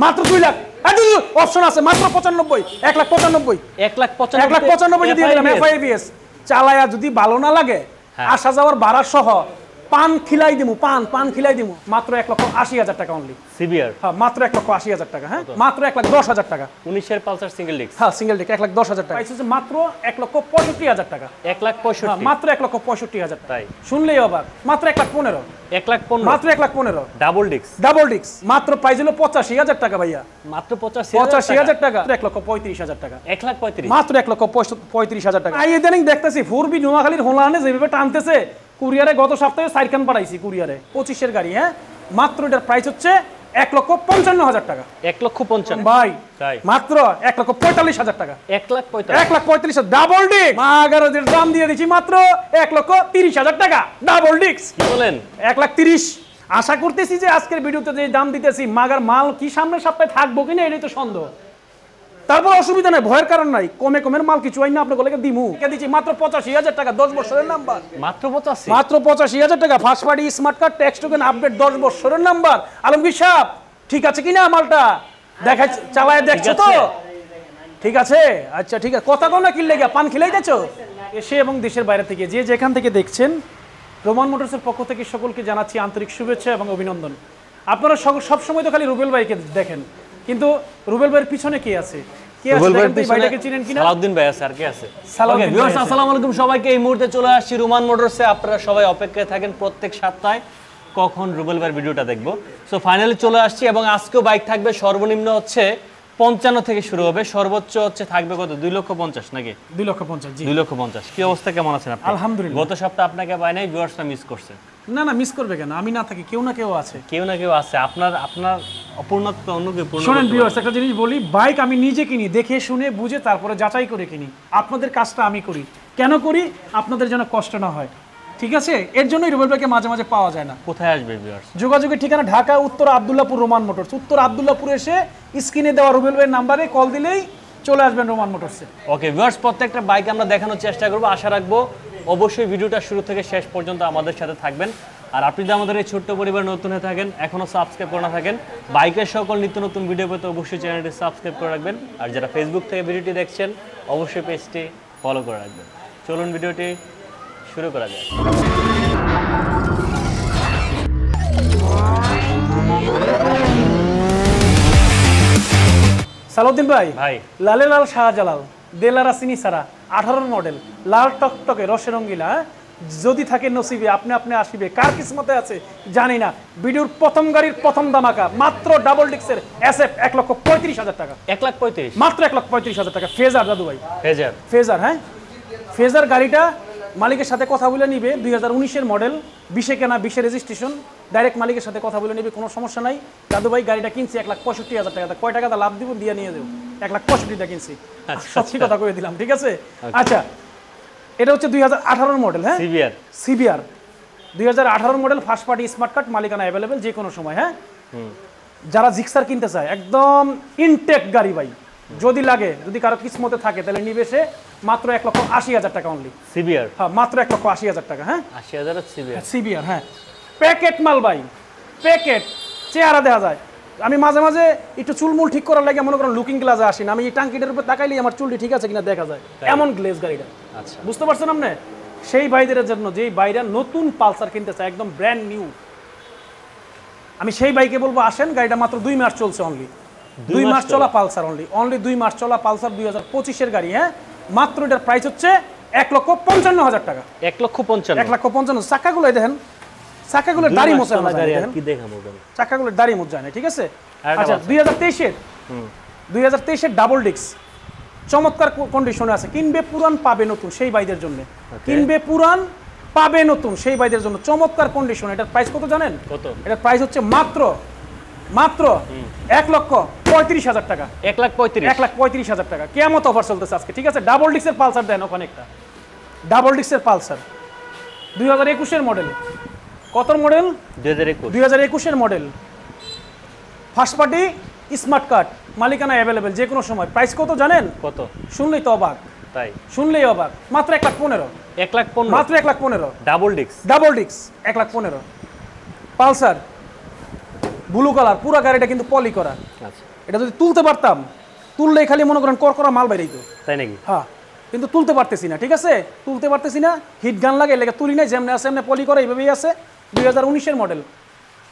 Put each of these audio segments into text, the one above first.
মাত্র 2 লাখ। অপশন আছে মাত্র 95, 1,95,000, 1,95,000 দিয়ে দিলাম FIBS। চালায়া যদি ভালো না লাগে আসা যাওয়ার ভাড়া সহ পান খিলাই দিমু, পান খিলাই দিমু মাত্র 1,80,000 টাকা অনলি। সিবিআর হ্যাঁ মাত্র 1,80,000 টাকা। হ্যাঁ মাত্র 1,10,000 টাকা। 19 এর পালসার সিঙ্গেল ডিস্ক। হ্যাঁ সিঙ্গেল ডিস্ক 1,10,000 টাকা। প্রাইস হচ্ছে মাত্র 1,65,000 টাকা। 1,65,000 মাত্র 1,65,000 টাকা। তাই শুনলেই অবাক, মাত্র 1,15,000, 1,15,000 মাত্র 1,15,000। ডাবল ডিস্ক, ডাবল ডিস্ক মাত্র প্রাইস হলো 85,000 টাকা ভাইয়া। মাত্র 85,000 টাকা। 1,35,000 টাকা। 1,35,000 মাত্র 1,35,000 টাকা। এই ইদানিং দেখতেছি 4B নোয়াখালীর হোলানে যেভাবে টানতেছে, কুরিয়ারে গত সপ্তাহে 4 খান পাঠাইছি কুরিয়ারে 25 এর গাড়ি। হ্যাঁ মাত্র এটার প্রাইস হচ্ছে 1,55,000 টাকা। 1,55,000 ভাই তাই মাত্র 1,45,000 টাকা। 1,45,000 1,45,000 ডাবল ডিস্ক। মাগারদের দাম দিয়ে দিচ্ছি মাত্র 1,30,000 টাকা ডাবল ডিস্ক। কি বলেন? 1,30,000। আশা করতেছি যে আজকের ভিডিওতে যে দাম দিতেছি মাগার মাল কি সামনের সপ্তাহে থাকবো কিনা এটাই তো সন্দেহ। তারপর অসুবিধা নাই, ভয়ের কারণ নাই, কমের মাল কিছু আইনা আপনাকে দিমু। দিচ্ছি মাত্র 85,000 টাকা, 10 বছরের নাম্বার। মাত্র 85, মাত্র 85,000 টাকা। First party smart card, tax token update, 10 বছরের নাম্বার। আলমগীর সাহেব ঠিক আছে কিনা মালটা দেখা চালায় দেখছো তো? ঠিক আছে, আচ্ছা ঠিক আছে। কথা কোন কিনলে গিয়া পান খিলাই দিছো? এসে এবং দেশের বাইরে থেকে যে যেখান থেকে দেখছেন, রোমান মোটরসের পক্ষ থেকে সকলকে জানাচ্ছি আন্তরিক শুভেচ্ছা এবং অভিনন্দন। আপনারা সব সময় তো খালি রুবেল ভাইকে দেখেন, কিন্তু রুবেল ভাইয়ের পিছনে কে আছে? সালাউদ্দিন ভাই আছে, আর কে আছে? ওকে ভিউয়ার্স, আসসালামু আলাইকুম সবাইকে। এই মুহূর্তে চলে আসছি রোমান মোটরসে। আপনারা সবাই অপেক্ষায় থাকেন প্রত্যেক সপ্তাহে কখন রুবেল ভাইয়ের ভিডিওটা দেখবো। সো ফাইনালি চলে আসছি এবং আজকেও বাইক থাকবে সর্বনিম্ন হচ্ছে 55 থেকে শুরু হবে, সর্বোচ্চ হচ্ছে থাকবে কত? 2,50,000 নাকি? 2,50,000। জি 2,50,000। কি অবস্থা, কেমন আছেন আপনি? আলহামদুলিল্লাহ। গত সপ্তাহে আপনাকে পাই নাই, ভিউয়ার্সরা মিস করছে। না মিস করবে কেন? আমি না থাকি কেউ না কেউ আছে, কেউ না কেউ আছে। আপনার অপূর্ণত্ব অন্য কেউ পূর্ণ। শুনেন ভিউয়ার্স, একটা জিনিস বলি, বাইক আমি নিজে কিনি, দেখে শুনে বুঝে তারপরে যাচাই করে কিনি। আপনাদের কাজটা আমি করি। কেন করি? আপনাদের যেন কষ্ট না হয়, ঠিক আছে? এর জন্যই রুবেল ভাইকে মাঝে মাঝে পাওয়া যায় না। কোথায় আসবে ভিউয়ার্স? যোগাযোগের ঠিকানা ঢাকা উত্তর আব্দুল্লাহপুর রোমান মোটরস। উত্তর আব্দুল্লাহপুরে এসে স্ক্রিনে দেওয়া রুবেল ভাইয়ের নাম্বারে কল দিলেই চলে আসবেন রোমান মোটরসে। ওকে ভিউয়ার্স, প্রত্যেকটা বাইক আমরা দেখানোর চেষ্টা করব, আশা রাখবো অবশ্যই ভিডিওটা শুরু থেকে শেষ পর্যন্ত আমাদের সাথে থাকবেন। আর আপনি যদি আমাদের এই ছোট্ট পরিবার নতুন হয়ে থাকেন, এখনও সাবস্ক্রাইব করে না থাকেন, বাইকের সকল নিত্য নতুন ভিডিও পেতে অবশ্যই চ্যানেলটি সাবস্ক্রাইব করে রাখবেন। আর যারা ফেসবুক থেকে ভিডিওটি দেখছেন অবশ্যই পেজটি ফলো করে রাখবেন। চলুন ভিডিওটি শুরু করা যায়। সালাউদ্দিন ভাই, লালে লাল শাহজালাল দেলারা চিনি সারা 18 মডেল, লাল টকটকে রসে রঙ্গিলা। যদি থাকে নসিবে আপনি আসিবে, কার কিসমতে আছে জানি না। ভিডিওর প্রথম গাড়ির প্রথম দামাকা মাত্র ডাবল ডিক্সের SF 1,35,000 টাকা। 1,35,000 মাত্র 1,35,000 টাকা। ফেজার দাদু ভাই, ফেজার। হ্যাঁ ফেজার গাড়িটা মালিকের সাথে কথা বলে নিবে। 2019-এর মডেল, 20-এ কেনা, 20-এ রেজিস্ট্রেশন। ডাইরেক্ট মালিকের সাথে কথা বলে নিবে, কোনো সমস্যা নাই। দাদু ভাই গাড়িটা কিনছি 1,65,000 টাকা। কয় টাকা লাভ দিব দিয়ে নিয়ে যাবো। 1,65,000 কিনছি, সত্যি কথা কয়ে দিলাম, ঠিক আছে? আচ্ছা, এটা হচ্ছে 2018 মডেল। হ্যাঁ CBR 2018 model, first party smart card, মালিকানা অ্যাভেলেবেল যে কোনো সময়। হ্যাঁ যারা জিক্সার কিনতে চায় একদম ইনটেক গাড়ি ভাই, যদি লাগে, যদি কারো কিসমতে থাকে তাহলে নিবে সে মাত্র 1,80,000 টাকা অনলি। সিবিআর হ্যাঁ মাত্র 1,80,000 টাকা। হ্যাঁ 80,000 সিবিআর। হ্যাঁ প্যাকেট মাল ভাই, প্যাকেট, চেহারা দেখা যায়। আমি মাঝে মাঝে একটু চুলমুল ঠিক করার লাগে মনে করেন লুকিং গ্লাসে আসি না, আমি এই টাঙ্কিটার উপর তাকাইলেই আমার চুলটি ঠিক আছে কিনা দেখা যায়, এমন গ্লেজ গাড়িটা। আচ্ছা বুঝতে পারছেন আপনি? সেই ভাইদের জন্য যেই ভাইরা নতুন পালসার কিনতে চায়, একদম ব্র্যান্ড নিউ, আমি সেই বাইকে বলবো আসেন। গাড়িটা মাত্র 2 মাস চলছে অনলি, 2 মাস চলা পালসার, অনলি 2 মাস চলা পালসার 2025-এর গাড়ি। হ্যাঁ মাত্র এটার প্রাইস হচ্ছে 1,55,000 টাকা। 1,55,000। চাকাগুলো দেখেন, চাকাগুলোর দাড়ি মোছা না, চাকাগুলোর দাড়ি মোছা যায় না, ঠিক আছে? আচ্ছা 2023-এর ডাবল ডিক্স, চমৎকার কন্ডিশনে আছে। কিনবে পুরান পাবে নতুন, সেই বাইদের জন্য। কিনবে পুরান পাবে নতুন, সেই বাইদের জন্য চমৎকার কন্ডিশন। এটার প্রাইস কত জানেন? কত? এটার প্রাইস হচ্ছে মাত্র 1,35,000 টাকা। 1,35,000 টাকা। কেমন অফার চলতেছে আজকে, ঠিক আছে? ডাবল ডিক্সের পালসার দেন ওখানে একটা, ডাবল ডিক্সের পালসার 2021-এর মডেল। কত মডেল? 2021-এর model, first party smart card, মালিকানা অ্যাভেলেবেল যে কোনো সময়। প্রাইস কত জানেন? কত? শুনলেই তো অবাক, তাই শুনলেই অবাক, মাত্র 1,15,000। 1,15,000 মাত্র 1,15,000। ডাবল ডিক্স 1,15,000 পালসার ব্লু কালার, পুরো গাড়িটা কিন্তু পলি করা। আচ্ছা, এটা যদি তুলতে পারতাম, তুললে খালি মনে করেন করকরা মাল বেরিয়েতো। তাই নাকি? হ্যাঁ, কিন্তু তুলতে পারতেছি না, ঠিক আছে, তুলতে পারতেছি না, হিট গান লাগে, লেগে তুলি নাই, যেমনি আছে এমনি পলি করা, এইভাবেই আছে। 2019-এর model,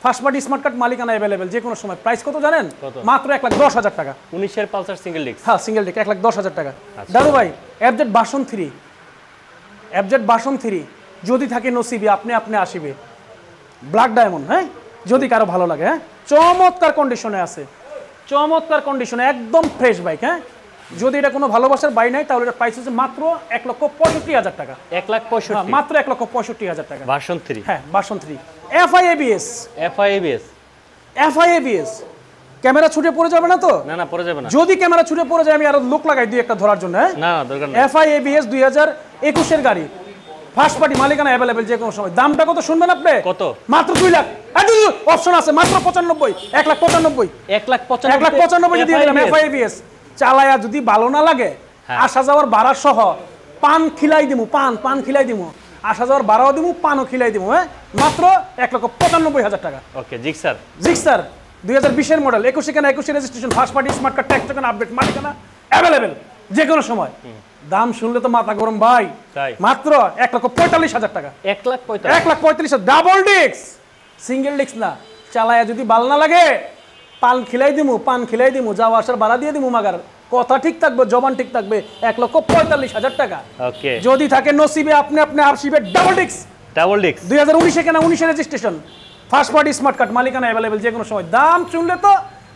first party smart card মালিকানা অ্যাভেলেবেল যে কোনো সময়। প্রাইস কত জানেন? মাত্র 1,10,000 টাকা। 19-এর পালসার সিঙ্গেল ডিস্ক। হ্যাঁ, সিঙ্গেল ডিস্ক 1,10,000 টাকা। দাদু ভাই, FZ ভার্সন 3, FZ ভার্সন 3 যদি থাকে নসিবে আপনি আপনি আসিবে, ব্ল্যাক ডায়মন্ড। হ্যাঁ, যদি কারো ভালো লাগে। হ্যাঁ, চমৎকার কন্ডিশনে আছে, চমৎকার কন্ডিশনে, একদম ফ্রেশ বাইক। হ্যাঁ, যদি এটা কোনো ভালোবাসার বাই নাই তাহলে এটা প্রাইস হচ্ছে মাত্র 1,65,000 টাকা। 1,65,000, মাত্র 1,65,000 টাকা। ভার্সন 3। হ্যাঁ, version 3 FI ABS। FI ABS camera ছুটে পড়ে যাবে না তো? না না, পড়ে যাবে না। যদি ক্যামেরা ছুটে পড়ে যায় আমি আরো লোক লাগাই দুই একটা ধরার জন্য। হ্যাঁ, না না, দরকার নেই। FI ABS 2021-এর গাড়ি, ফার্স্ট পার্টি মালিকানা অ্যাভেলেবেল যে কোনো সময়। দামটা কত শুনবেন আপনি? কত? মাত্র 2 লাখ। অপশন আছে মাত্র 95, 1,95,000, 1,95,000 দিয়ে দিলাম। FI ABS চালায়া যদি ভালো না লাগে, আসা যাওয়ার ভাড়া সহ পান খিলাই দিমু, পান খিলাই দিমু, আসা যাওয়ার ভাড়াও দিমু, পানও খিলাই দিমু। হ্যাঁ, মাত্র 1,95,000 টাকা। Okay, Gixxer. জিক্সার 2020-এর model, 21 registration, first party smart card, tax token update, মালিকানা অ্যাভেলেবেল যে কোনো সময়। দাম শুনলে তো মাথা গরম ভাই। তাই? মাত্র 1,45,000 টাকা। 1,45,000, 1,45,000 ডাবল ডিস্ক, সিঙ্গেল ডিস্ক না। চালায়া যদি ভালো না লাগে পান খিলাই দিমু, যাওয়া আসার ভাড়া দিয়ে দিমু। মাগার কথা ঠিক থাকবে, জবান ঠিক থাকবে। 1,45,000 টাকা। ওকে, যদি থাকে নসিবে আপনি আপনি আসিবে। ডাবল ডিস্ক 2019-এ কেনা, 19 registration, first party smart card, মালিকানা অ্যাভেলেবেল যে কোনো সময়। দাম শুনলে তো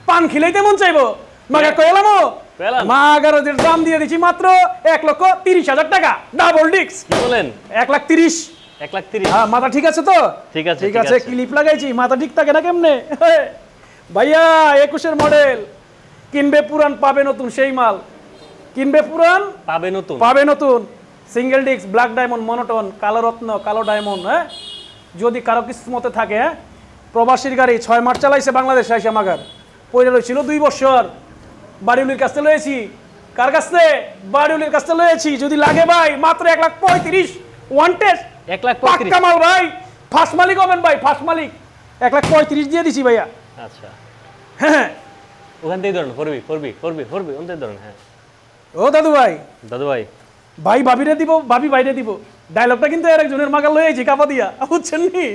পান খিলাইতে মন চাইবো। মাগার কইলামো মাগার দাম দিয়ে দিচ্ছি মাত্র 1,30,000 টাকা। ডাবল ডিস্ক কি বলেন? 1,30,000। 1,30,000। হ্যাঁ, মাথা ঠিক আছে তো? ঠিক আছে, ঠিক আছে, ক্লিপ লাগাইছি, মাথা ঠিক থাকে না কেমনে? ভাইয়া 21-এর মডেল, কিনবে পুরান পাবে নতুন, সেই মাল। কিনবে পুরান পাবে নতুন। Single disc, black diamond, monotone, কালো রত্ন, কালো ডায়মন্ড। হ্যাঁ, যদি কারো কিসমতে থাকে। হ্যাঁ, প্রবাসীর গাড়ি 6 মাস চালাইছে বাংলাদেশে আইসা, মাগার পয়লা রয়েছিল 2 বছর। বাড়িউলির কাছে লয়েছি। কার কাছে? বাড়িউলির কাছে লয়েছি। যদি লাগে ভাই মাত্র 1,35,000 ওয়ান টেস্ট। 1,35,000 কামাল ভাই, ফার্স্ট মালিক হবেন ভাই, ফার্স্ট মালিক। 1,35,000 দিয়ে দিছি ভাইয়া। আচ্ছা, হ্যাঁ, ওখান থেকে ধরুন, ফরবি ওখান থেকে ধরুন। হ্যাঁ, ও দাদু ভাই, ভাই ভাবিরে দিব, ভাবি বাইরে দিব। ডায়লগটা কিন্তু আরেকজনের মাগা লয়েছি কাপা দিয়া, বুঝছেন নি?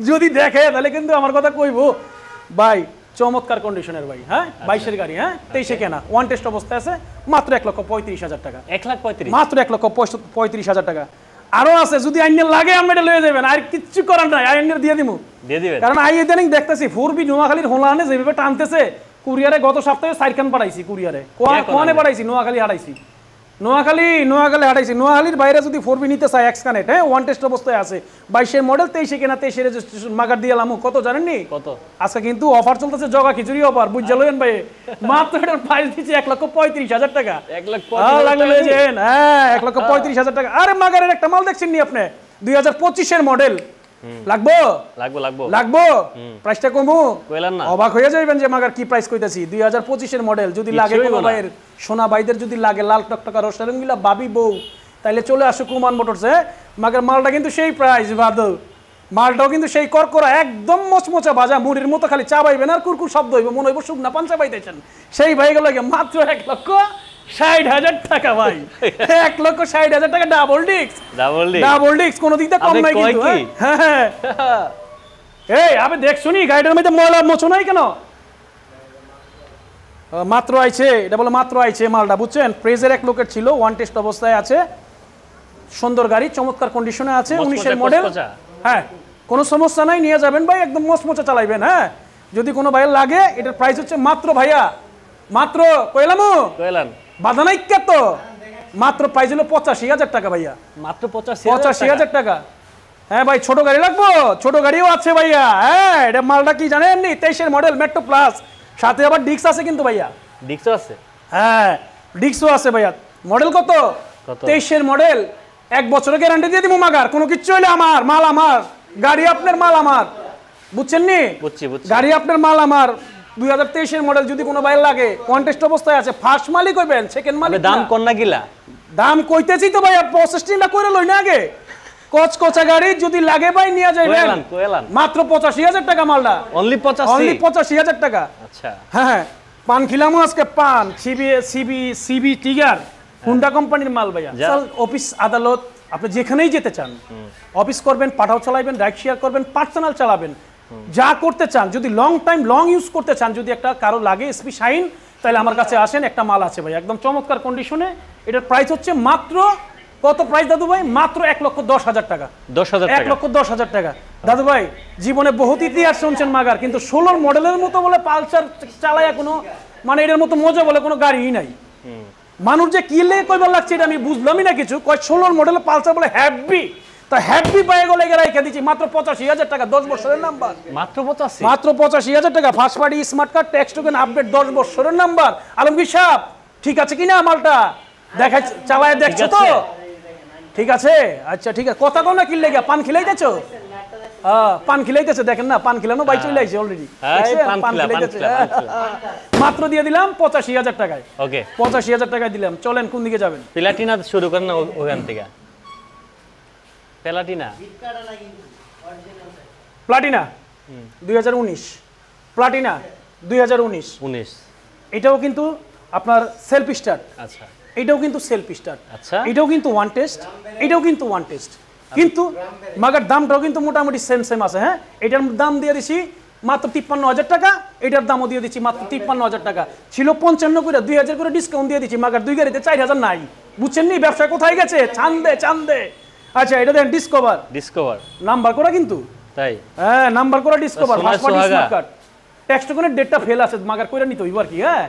যদি দেখে তাহলে কিন্তু আমার কথা কইবো ভাই। চমৎকার কন্ডিশনের ভাই। হ্যাঁ, 22-এর গাড়ি। হ্যাঁ, 23-এ কেনা, ওয়ান টেস্ট অবস্থায় আছে, মাত্র 1,35,000 টাকা। 1,35,000, মাত্র 1,35,000 টাকা। আরো আছে, যদি আইনের লাগে আপনি এটা লয়ে যাবেন, আর কিচ্ছু করার নাই, আইনের দিয়ে দিমু, দিয়ে দিবেন। কারণ ইদানিং দেখতেছি 4B নোয়াখালীর হোলানে যেভাবে টানতেছে। কুরিয়ারে গত সপ্তাহে 4 খান পাঠাইছি, কুরিয়ারে কোয়ানে পাঠাইছি, নোয়াখালী হারাইছি, নোয়াখালী হারাইছি। নোয়াখালীর বাইরে যদি 4B নিতে চায় এক্স কানেক্ট, হ্যাঁ, ওয়ান টেস্ট অবস্থায় আছে, 22-এর মডেল, 23-এ কেনা, 23-এ রেজিস্ট্রেশন। মাগার দিয়ে লামু কত জানেননি? কত? আজকে কিন্তু অফার চলতেছে, জগা খিচুড়ি অফার, বুঝা লইন ভাই। মাত্র এটার প্রাইস দিচ্ছি 1,35,000 টাকা। 1,35,000, হ্যাঁ, 1,35,000 টাকা। আরে মাগারের একটা মাল দেখছেন নি আপনি? 2025-এর মডেল। লাগবো প্রাইসটা কমু, অবাক হয়ে যাবেন যে মাগার কি প্রাইস কইতাছি। 2025-এর মডেল, যদি লাগে কোনো ভাইয়ের, সোনা ভাইদের যদি লাগে লাল টকটকা রসরঙ্গিলা বাবি বউ, তাইলে চলে আসো কুমান মোটরসে। মাগার মালটা কিন্তু সেই প্রাইস বাদল, মালটাও কিন্তু সেই করকরা, একদম মচমচা ভাজা, মুড়ির মতো খালি চাবাইবেন আর কুরকুর শব্দ হইব, মনে হইব শুকনা পান চাবাইতেছেন। সেই ভাইগুলো মাত্র 1,60,000 টাকা ভাই। 1,60,000 টাকা ডাবল ডিস্ক, কোনো দিক দিয়ে কম নাই কিন্তু। হ্যাঁ, এই আপনি দেখ শুনি গাড়িটার মধ্যে ময়লা মোছো নাই কেন? মাত্র আইছে, এটা বলে মাত্র আইছে মালটা, বুঝছেন? প্রেজের এক লোকের ছিল, ওয়ান টেস্ট অবস্থায় আছে, সুন্দর গাড়ি, চমৎকার কন্ডিশনে আছে, 19-এর মডেল। হ্যাঁ, কোনো সমস্যা নাই, নিয়ে যাবেন ভাই, একদম মচমচা চালাইবেন। হ্যাঁ, যদি কোনো ভাইয়ের লাগে, এটার প্রাইস হচ্ছে মাত্র ভাইয়া, মাত্র কইলাম বাধা নাই কত, মাত্র প্রাইস হলো 85,000 টাকা ভাইয়া, মাত্র 85,000 টাকা। হ্যাঁ ভাই, ছোট গাড়ি লাগবো, ছোট গাড়িও আছে ভাইয়া। হ্যাঁ, এটা মালটা কি জানেন নি? 23-এর মডেল, মেট্রো প্লাস, সাথে আবার ডিস্ক আছে কিন্তু ভাইয়া, ডিস্কও আছে। হ্যাঁ, ডিস্কও আছে ভাইয়া। মডেল কত? 23-এর মডেল, 1 বছরের গ্যারান্টি দিয়ে দিব। মাগার কোনো কিছু হইলে আমার মাল, আমার গাড়ি আপনার, মাল আমার, বুঝছেন নি? বুঝছি, গাড়ি আপনার, মাল আমার। 2023-এর মডেল, যদি কোনো বাইর লাগে, কন্টেস্ট অবস্থায় আছে, ফার্স্ট মালিক হইবেন, সেকেন্ড মালিক। দাম কোন না গিলা? দাম কইতেছি তো ভাইয়া, প্রসেসিংটা কইরা লই না আগে, কচকচা গাড়ি যদি লাগে ভাই নিয়ে যাবেন কোয়েলান মাত্র 85,000 টাকা মালটা, অনলি 85 অনলি 85,000 টাকা। আচ্ছা হ্যাঁ পান খিলামু আজকে, পান সিবি টিগার হুন্ডা কোম্পানির মাল ভাইয়া। অফিস আদালত আপনি যেখানেই যেতে চান, অফিস করবেন, পাঠাও চালাবেন, রাইড শেয়ার করবেন, পার্সোনাল চালাবেন, যা করতে চান, যদি লং টাইম লং ইউজ করতে চান, যদি একটা কারো লাগে এসপি শাইন, তাহলে আমার কাছে আসেন, একটা মাল আছে ভাই একদম চমৎকার কন্ডিশনে। এটার প্রাইস হচ্ছে মাত্র কত প্রাইস দাদু ভাই? মাত্র 1,10,000 টাকা। 10,000 টাকা, 1,10,000 টাকা। দাদু ভাই জীবনে বহুত ইতিহাস শুনছেন মাগার, কিন্তু 16 মডেলের মতো বলে পালসার চালায় কোনো মানে এটার মতো মজা বলে কোনো গাড়িই নাই। মানুষ যে কি লেগে কইবার লাগছে এটা আমি বুঝলামই না কিছু। কয় 16 মডেলের পালসার বলে হ্যাপি, তা হ্যাপি পায়ে গলে রেখে দিচ্ছি মাত্র 85,000 টাকা, 10 বছরের নাম্বার, মাত্র 85, মাত্র 85,000 টাকা। First party smart card, tax token update, 10 বছরের নাম্বার। আলমগীর সাহেব ঠিক আছে কিনা মালটা দেখা চালায় দেখছো তো? ঠিক আছে, আচ্ছা ঠিক আছে। কথা কও না কি লেগে, পান খিলাইতেছো? পান খিলাইতেছে, দেখেন না পান খিলানো বাই চলে আইছে অলরেডি, পান খিলাইতেছে। মাত্র দিয়ে দিলাম 85,000 টাকায়। ওকে 85,000 টাকায় দিলাম। চলেন কোন দিকে যাবেন? প্লাটিনা শুরু করেন না ওখান থেকে। প্লাটিনা 2019, প্লাটিনা 2019, এটাও কিন্তু আপনার সেলফ স্টার্ট। আচ্ছা এটাও কিন্তু সেলফ স্টার্ট। আচ্ছা এটাও কিন্তু ওয়ান টেস্ট, এটাও কিন্তু ওয়ান টেস্ট, কিন্তু মাগার দামটাও কিন্তু মোটামুটি সেম আছে। হ্যাঁ এটার দাম দিয়ে দিছি মাত্র 53,000 টাকা, এটার দামও দিয়ে দিচ্ছি মাত্র 53,000 টাকা। ছিল 55 করে, 2,000 করে ডিসকাউন্ট দিয়ে দিচ্ছি। মাগার দুই গাড়িতে 4,000 নাই, বুঝছেন নি ব্যবসা কোথায় গেছে? চান্দে। আচ্ছা এটা দেখেন ডিসকভার নাম্বার করা কিন্তু, তাই হ্যাঁ নাম্বার করা Discover, first party smart card. Tax টোকেনের ডেটটা ফেল আছে, মাগার কইরা নিতে হইব আর কি। হ্যাঁ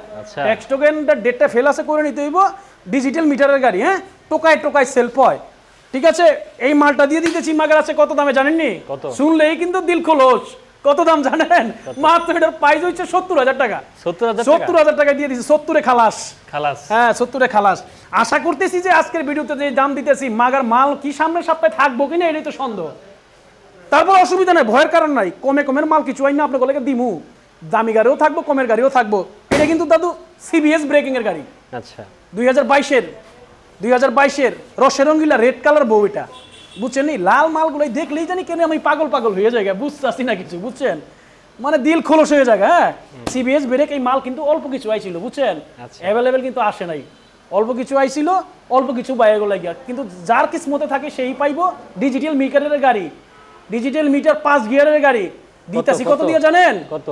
ট্যাক্স টোকেনটার ডেটটা ফেল আছে, করে নিতে হইব। ডিজিটাল মিটারের গাড়ি, হ্যাঁ টোকায় সেলফ হয়। ঠিক আছে এই মালটা দিয়ে দিতেছি মাগার আছে কত দামে জানেননি? শুনলেই কিন্তু দিল খোলস। কত দাম জানেন? মাত্র এটার প্রাইস হচ্ছে 70,000 টাকা। 70,000 টাকা দিয়ে দিছি। 70-এ খালাস। হ্যাঁ 70-এ খালাস। আশা করতেছি যে আজকের ভিডিওতে যে দাম দিতেছি মাগার মাল কি সামনের সপ্তাহে থাকবো কিনা এটাই তো সন্দেহ। তারপর অসুবিধা নাই, ভয়ের কারণ নাই। কমের মাল কিছু আইনা আপনার গলাকে দিমু, দামি গাড়িও থাকবো, কমের গাড়িও থাকবো। এটা কিন্তু দাদু সিবিএস ব্রেকিং এর গাড়ি। আচ্ছা 2022-এর রসের রঙ্গিলা রেড কালার বউ এটা, বুঝছেন? লাল মালগুলোই দেখলেই জানি কেন আমি পাগল হয়ে যায়, বুঝতে না কিছু, বুঝছেন? মানে দিল খোলস হয়ে যায়। হ্যাঁ সিবিএস ব্রেক এই মাল কিন্তু অল্প কিছু আইছিল, বুঝছেন? অ্যাভেলেবেল কিন্তু আসে নাই, অল্প কিছু আইছিল, অল্প কিছু বাইরে গিয়া। কিন্তু যার কিসমতে থাকে সেই পাইবো ডিজিটাল মিটারের গাড়ি, ডিজিটাল মিটার 5 গিয়ারের গাড়ি। দিতেছি কত দিয়ে জানেন? কত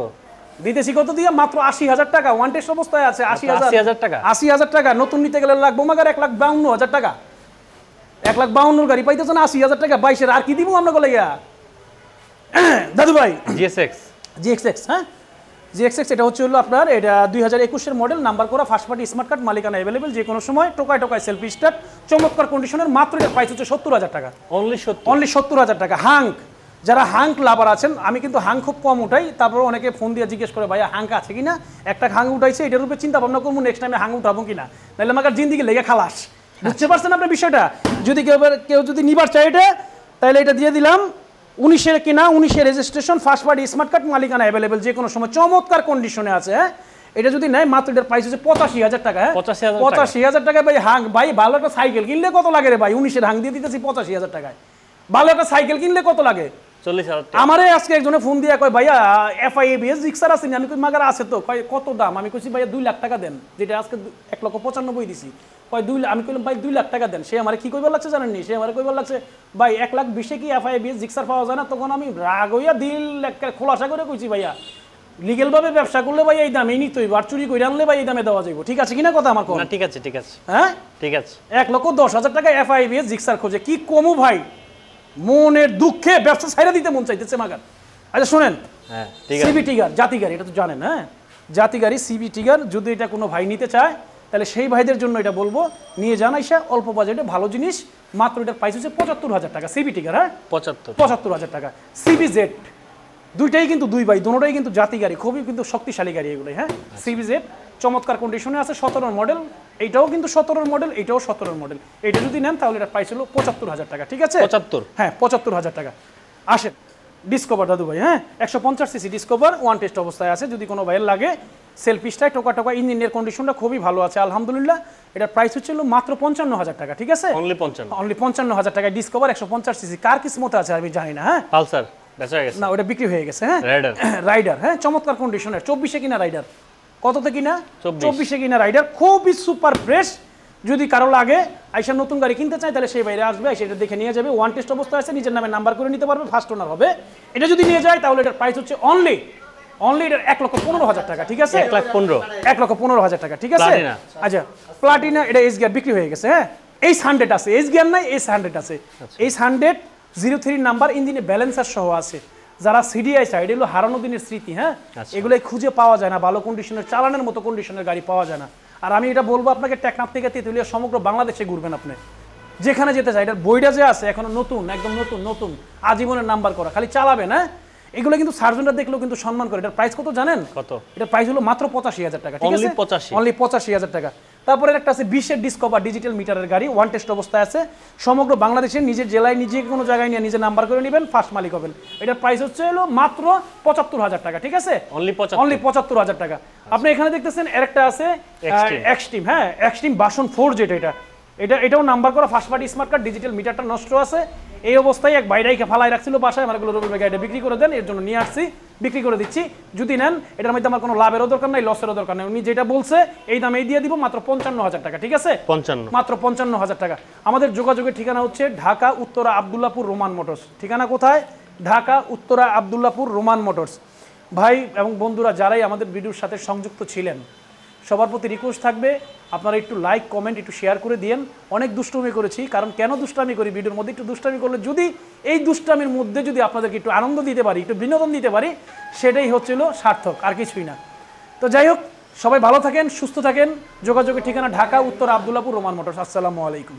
দিতেছি? কত দিয়ে? মাত্র 80,000 টাকা। ওয়ান টেস্ট অবস্থায় আছে 80,000 টাকা। 80,000 টাকা নতুন নিতে গেলে লাগবো মাগার 1,52,000 টাকা। 1,52,000 গাড়ি পাইতেছেন 80,000 টাকা। 22-এর আর কি দিব আমরা গলে গিয়া দাদু ভাই? GXX, হ্যাঁ GXX এটা হচ্ছে হলো আপনার, এটা 2021-এর মডেল, নাম্বার করা, ফার্স্ট পার্টি স্মার্ট কার্ড, মালিকানা অ্যাভেলেবেল, যে কোনো সময়, টোকায় সেলফ স্টার্ট, চমৎকার কন্ডিশনের। মাত্র এটার প্রাইস হচ্ছে 70,000 টাকা। অনলি 70,000 টাকা। হাঙ্ক, যারা হাঙ্ক লাভার আছেন, আমি কিন্তু হাঙ্ক খুব কম উঠাই, তারপর অনেকে ফোন দিয়ে জিজ্ঞেস করে ভাইয়া হাঙ্ক আছে কিনা। একটা হাঙ্ক উঠাইছে, এটার উপরে চিন্তা ভাবনা করবো নেক্সট টাইমে হাঙ্ক উঠাবো কিনা, নাহলে আমাকে জিন্দিগি লেগে খালাস। বুঝতে পারছেন আপনার বিষয়টা? যদি কেউ যদি নিবার চাই এটা, তাহলে এটা দিয়ে দিলাম। 19-এর কিনা, 19-এর registration, first party smart card, মালিকানা অ্যাভেলেবেল, যে কোনো সময়, চমৎকার কন্ডিশনে আছে। হ্যাঁ এটা যদি নেয় মাত্র এটার প্রাইস হচ্ছে 85,000 টাকা। হ্যাঁ 85,000 টাকায় ভাই হাঙ্ক। ভাই ভালো একটা সাইকেল কিনলে কত লাগে রে ভাই? 19-এর হাঙ্ক দিয়ে দিতেছি 85,000 টাকায়। ভালো একটা সাইকেল কিনলে কত লাগে? 40,000 টাকা। আমারে আজকে একজনে ফোন দিয়ে কয় ভাইয়া FIABS জিক্সার আছে না? আমি কই মাগার আছে তো। কয় কত দাম? আমি কইছি ভাইয়া 2 লাখ টাকা দেন, যেটা আজকে 1,95,000 দিছি। কয় 2 লাখ। আমি কইলাম ভাই 2 লাখ টাকা দেন। সে আমারে কি কইবার লাগছে জানেননি? সে আমারে কইবার লাগছে ভাই 1,20,000 কি FIABS জিক্সার পাওয়া যায় না? তখন আমি রাগ হইয়া দিল একটা খোলাসা করে কইছি ভাইয়া লিগ্যাল ভাবে ব্যবসা করলে ভাই এই দামে নিতেই, আর চুরি করে আনলে ভাই এই দামে দেওয়া যাইব। ঠিক আছে কিনা কথা আমার? কোন ঠিক আছে হ্যাঁ ঠিক আছে। 1,10,000 টাকা FIABS জিক্সার খোঁজে, কি কমু ভাই? মনের দুঃখে ব্যবসা ছাইরা দিতে মন চাইতেছে মাগার। আচ্ছা শুনেন, সিবি টিগার জাতি গাড়ি, এটা তো জানেন। হ্যাঁ জাতি গাড়ি সিবি টিগার, যদি এটা কোনো ভাই নিতে চায় তাহলে সেই ভাইদের জন্য এটা বলবো, নিয়ে যান আইসা, অল্প বাজেটে ভালো জিনিস। মাত্র এটার প্রাইস হচ্ছে 75,000 টাকা। সিবি টিগার, হ্যাঁ 75,000 টাকা। সিবি জেড, দুইটাই কিন্তু দুই ভাই, দুটোটাই কিন্তু জাতি গাড়ি, খুবই কিন্তু শক্তিশালী গাড়ি এগুলো। হ্যাঁ সিবি জেড চমৎকার কন্ডিশনে আছে, 17-এর মডেল। এইটাও কিন্তু 17-এর মডেল, এইটাও 17-এর মডেল। এটা যদি নেন তাহলে এটার প্রাইস হলো 75,000 টাকা। ঠিক আছে 75, হ্যাঁ 75,000 টাকা। আসেন ডিসকভার দাদু ভাই, হ্যাঁ 150 সিসি ডিসকভার, ওয়ান টেস্ট অবস্থায় আছে। যদি কোনো ভাইয়ের লাগে সেলফিশটায় টোকা টোকা, ইঞ্জিনের কন্ডিশনটা খুবই ভালো আছে আলহামদুলিল্লাহ। এটার প্রাইস হচ্ছিল মাত্র 55,000 টাকা, ঠিক আছে? অনলি 55, অনলি 55,000 টাকায় ডিসকভার 150 সিসি। কার কিসমতে আছে আমি জানি না, হ্যাঁ পালসার বেচা হয়ে গেছে, না ওটা বিক্রি হয়ে গেছে। হ্যাঁ রাইডার, রাইডার, হ্যাঁ চমৎকার কন্ডিশনের, 24-এ কিনা রাইডার। কততে কিনা? 24 24-এ কিনা রাইডার, খুবই সুপার ফ্রেশ। যদি কারো লাগে আইসা নতুন গাড়ি কিনতে চায় তাহলে সেই বাইরে আসবে, সেটা দেখে নিয়ে যাবে। ওয়ান টেস্ট অবস্থা আছে, নিজের নামে নাম্বার করে নিতে পারবে, ফার্স্ট ওনার হবে। এটা যদি নিয়ে যায় তাহলে এটার প্রাইস হচ্ছে অনলি এটার 1,15,000 টাকা, ঠিক আছে? 1,15,000, 1,15,000 টাকা, ঠিক আছে? প্লাটিনা। আচ্ছা প্লাটিনা, এটা এস গিয়ার বিক্রি হয়ে গেছে। হ্যাঁ এইচ 100 আছে, এস গিয়ার নাই, এইচ 100 আছে। এইচ 100 03 নাম্বার, ইঞ্জিনে ব্যালেন্সার সহ আছে। যারা সিডিআই চাই, এটা হলো হারানো দিনের স্মৃতি। হ্যাঁ এগুলোই খুঁজে পাওয়া যায় না, ভালো কন্ডিশনের চালানোর মতো কন্ডিশনের গাড়ি পাওয়া যায় না। আর আমি এটা বলবো আপনাকে, টেকনাফ থেকে তেঁতুলিয়া সমগ্র বাংলাদেশে ঘুরবেন আপনি, যেখানে যেতে চাই। এটার বইটা যে আছে এখনো নতুন, একদম নতুন নতুন, আজীবনের নাম্বার করা, খালি চালাবেন। হ্যাঁ এগুলো কিন্তু সার্জনরা দেখলেও কিন্তু সম্মান করে। এটার প্রাইস কত জানেন? কত? এটার প্রাইস হলো মাত্র 85,000 টাকা, ঠিক আছে? Only 85? অনলি 85,000 টাকা। তারপরে একটা আছে 20-এর ডিসকভার ডিজিটাল মিটারের গাড়ি, ওয়ান টেস্ট অবস্থায় আছে। সমগ্র বাংলাদেশে নিজের জেলায় নিজে কোনো জায়গায় নিয়ে নিজে নাম্বার করে নেবেন, ফার্স্ট মালিক হবেন। এটার প্রাইস হচ্ছে হলো মাত্র 75,000 টাকা, ঠিক আছে? অনলি অনলি 75,000 টাকা। আপনি এখানে দেখতেছেন আরেকটা আছে এক্সট্রিম। হ্যাঁ এক্সট্রিম ভার্সন 4 যেটা, এটাও নাম্বার করা, first party smart card, digital মিটারটা নষ্ট আছে। এই অবস্থায় এক বাইরাইকে ফালাই রাখছিল বাসায়, আমার রবির ভাই গাড়িটা বিক্রি করে দেন, এর জন্য নিয়ে আসছি, বিক্রি করে দিচ্ছি। যদি নেন এটার মধ্যে আমার কোনো লাভেরও দরকার নাই, লসেরও দরকার নাই। উনি যেটা বলছে এই দামেই দিয়ে দিব, মাত্র 55,000 টাকা, ঠিক আছে? 55, মাত্র 55,000 টাকা। আমাদের যোগাযোগের ঠিকানা হচ্ছে ঢাকা উত্তরা আব্দুল্লাপুর রোমান মোটরস। ঠিকানা কোথায়? Dhaka Uttara Abdullahpur Roman motors. ভাই এবং বন্ধুরা যারাই আমাদের ভিডিওর সাথে সংযুক্ত ছিলেন, সবার প্রতি রিকোয়েস্ট থাকবে আপনারা একটু লাইক কমেন্ট একটু শেয়ার করে দিয়েন। অনেক দুষ্টামি করেছি, কারণ কেন দুষ্টামি করি, ভিডিওর মধ্যে একটু দুষ্টামি করলে যদি এই দুষ্টামির মধ্যে যদি আপনাদেরকে একটু আনন্দ দিতে পারি, একটু বিনোদন দিতে পারি, সেটাই হচ্ছিল সার্থক, আর কিছুই না। তো যাই হোক, সবাই ভালো থাকেন, সুস্থ থাকেন। যোগাযোগের ঠিকানা ঢাকা উত্তর আব্দুল্লাপুর রোমান মোটরস। আসসালামু আলাইকুম।